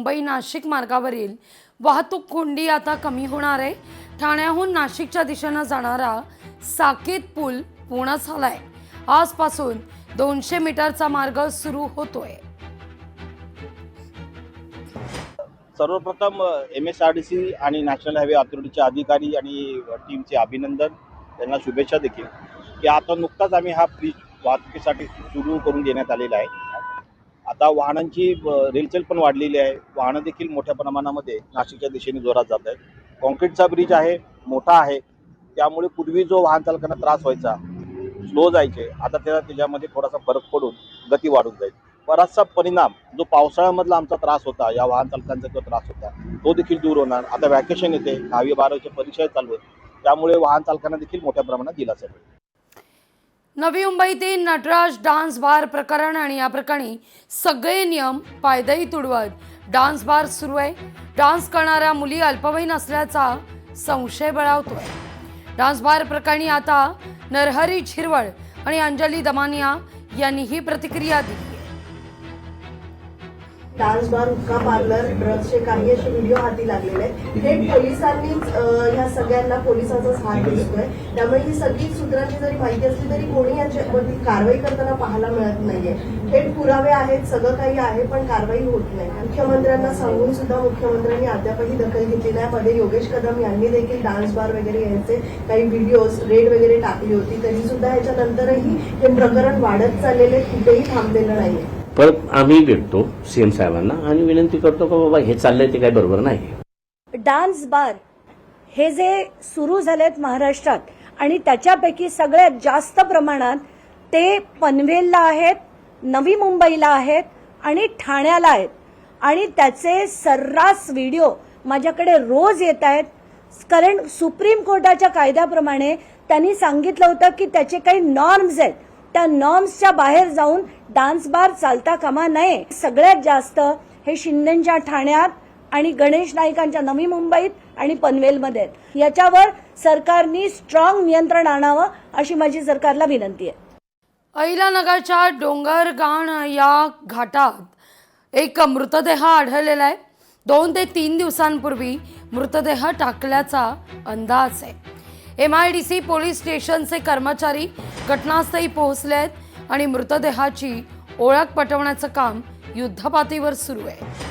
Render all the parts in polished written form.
मुंबई नाशिक मार्गावरील वाहतूक कोंडी आता कमी होणार आहे। ठाण्याहून नाशिकच्या दिशेने जाणारा साकेत पूल पूर्ण झालाय। आजपासून 200 मीटरचा मार्ग सुरू होतोय। सर्वप्रथम MSRDC आणि नॅशनल हायवे अथॉरिटीचे अधिकारी आणि टीमचे अभिनंदन, त्यांना शुभेच्छा देखील की आता नुकताच आम्ही हा ब्रिज वाहतुकीसाठी सुरू करून देण्यात आलेला आहे। आता वाहनांची रेलचेल पण वाढलेली आहे, वाहनं देखील मोठ्या प्रमाणामध्ये नाशिकच्या दिशेने जोरात जात आहेत। कॉन्क्रीटचा ब्रिज आहे, मोठा आहे, त्यामुळे पूर्वी जो वाहन चालकांना त्रास व्हायचा, स्लो जायचे, आता त्याच्यामध्ये थोडासा फरक पडून गती वाढून जाईल। बराचसा परिणाम जो पावसाळ्यामधला आमचा त्रास होता, या वाहन चालकांचा जो त्रास होता, तो देखील दूर होणार। आता वॅकेशन येते, 10वी-12वीच्या परीक्षा चालू आहेत, त्यामुळे वाहन चालकांना देखील मोठ्या प्रमाणात दिलासा मिळेल। नवी मुंबईतील नटराज डान्स बार प्रकरण आणि या प्रकरणी सगळे नियम पायदळी तुडवत डान्स बार सुरू आहे। डान्स करणाऱ्या मुली अल्पवयीन असल्याचा संशय बळावतोय। डान्स बार प्रकरणी आता नरहरी झिरवळ आणि अंजली दमानिया यांनीही प्रतिक्रिया दिली। डान्स बार, हुक्का पार्लर, ड्रग्सचे काही असे व्हिडिओ हाती लागलेले आहेत। थेट पोलिसांनीच ह्या सगळ्यांना पोलिसांचाच हात दिसतोय। त्यामुळे ही सगळी सूत्रांची जरी माहिती असली तरी कोणी याच्यावरती कारवाई करताना पाहायला मिळत नाहीये। थेट पुरावे आहेत, सगळं काही आहे, पण कारवाई होत नाही। मुख्यमंत्र्यांना सांगून सुद्धा मुख्यमंत्र्यांनी अद्यापही दखल घेतली नाही। मध्ये योगेश कदम यांनी देखील डान्स बार वगैरे यांचे काही व्हिडिओज रेड वगैरे टाकली होती, तरी सुद्धा याच्यानंतरही हे प्रकरण वाढत चाललेले, कुठेही थांबलेलं नाहीये। परत आम्ही भेटतो सीएम साहेबांना आणि विनंती करतो की बाबा हे चाललंय ते काही बरोबर नाही। डान्स बार हे जे सुरू झालेत महाराष्ट्रात आणि त्याच्यापैकी सगळ्यात जास्त प्रमाणात ते पनवेलला आहेत, नवी मुंबईला आहेत आणि ठाण्याला आहेत आणि त्याचे सर्रास व्हिडिओ माझ्याकडे रोज येत आहेत। कारण सुप्रीम कोर्टाच्या कायद्याप्रमाणे त्यांनी सांगितलं होतं की त्याचे काही नॉर्म्स आहेत, त्या नॉर्म्सच्या बाहेर जाऊन डान्स बार चालता कामा नये। सगळ्यात जास्त हे शिंदेच्या ठाण्यात आणि गणेश नाईकांच्या नवी मुंबईत आणि पनवेलमध्ये आहेत। याच्यावर सरकारने स्ट्रॉंग नियंत्रण आणावं अशी माझी सरकारला विनंती आहे। अहिलानगरच्या डोंगरगाण या घाटात एक मृतदेह आढळलेला आहे। 2 ते 3 दिवसांपूर्वी मृतदेह टाकल्याचा अंदाज आहे। MIDC पोलीस स्टेशनचे कर्मचारी घटनास्थळी पोहोचले आहेत आणि मृतदेहाची ओळख पटवण्याचं काम युद्धपातळीवर सुरू आहे।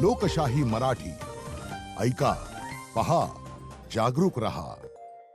लोकशाही मराठी ऐका, पहा, जागरूक रहा।